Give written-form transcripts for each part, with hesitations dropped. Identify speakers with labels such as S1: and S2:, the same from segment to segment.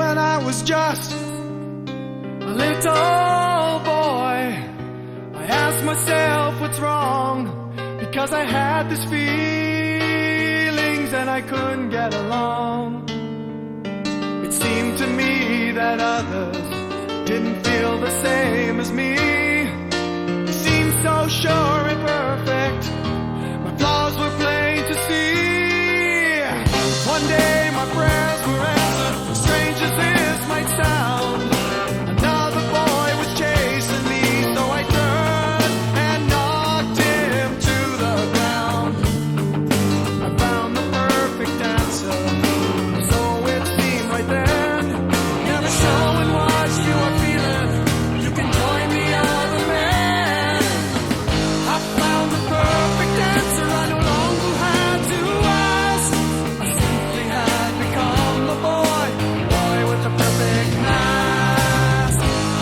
S1: when I was just a little boy, I asked myself what's wrong, because I had these feelings and I couldn't get along. It seemed to me that others didn't feel the same as me. They seemed so sure and perfect, my flaws were plain to see. One day my prayers were answered, strange as this might sound. Another boy was chasing me, so I turned and knocked him to the ground. I found the perfect answer, so it seemed right then. Never showing what you are feeling, you can join the other man. I found the perfect answer, I no longer had to ask. I simply had become the boy with the perfect mask.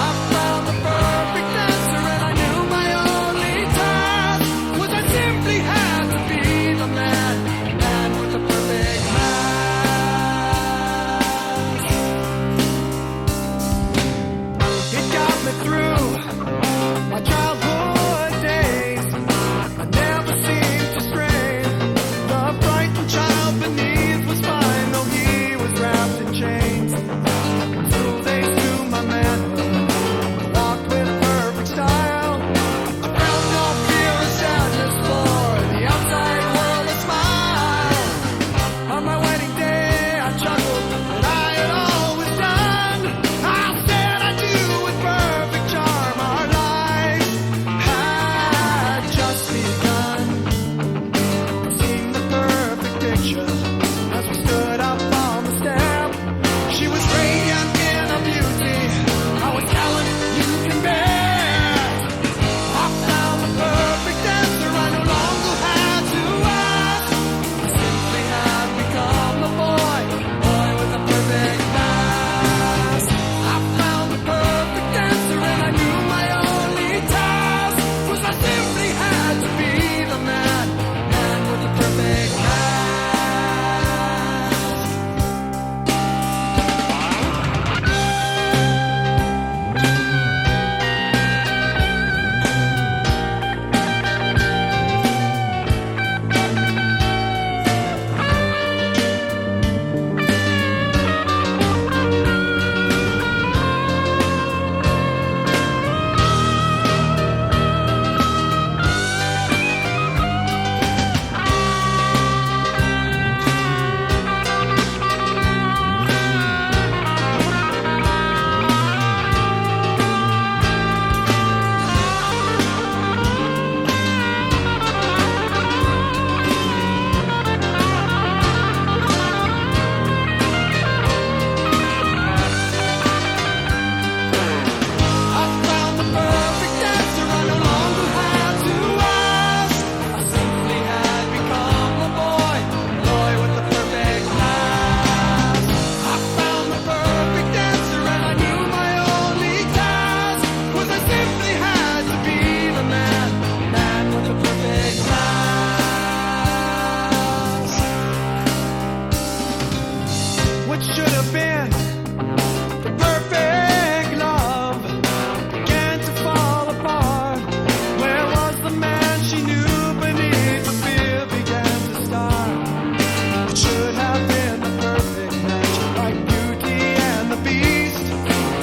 S1: I found the perfect answer and I knew my only task was I simply had to be the man with the perfect mask. It got me through my childhood days. I never seemed to stray. The frightened child beneath was fine, though he was wrapped in chains. Through days to my manhood, I walked with perfect style. I felt no fear or sadness for the outside world to smile. On my wedding day, I chuckled that I had always done. I said I do with perfect charm. Our lives had just begun. It seemed the perfect picture as we stood up on the step. She was radiant in her beauty, I was telling you can bet. I found the perfect answer, I no longer had to ask. I simply had become the boy with the perfect mask. I found the perfect answer and I knew my only task was I simply had to be the man with the perfect mask. I found the perfect answer, I no longer had to ask. I simply had become the boy with the perfect mask. I found the perfect answer and I knew my only task was I simply had to be the man with the perfect mask. What should have been the perfect love began to fall apart. Where was the man she knew beneath the fear began to start? It should have been the perfect match, like Beauty and the Beast.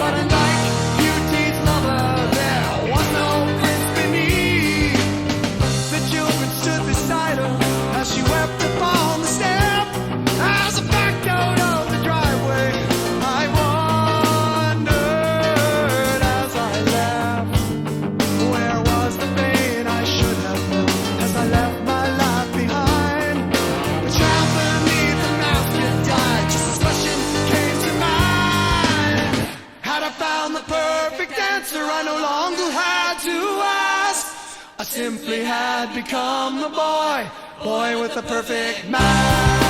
S1: But unlike Beauty's lover, there was no prince beneath. The children stood beside her as she wept upon the step. As I backed out of the driveway, I wondered as I left, where was the pain I should have felt as I left my life behind? The child beneath the mask had died, just this question came to mind. Had I found the perfect answer, I no longer had to ask. I simply had become the boy with the perfect mask.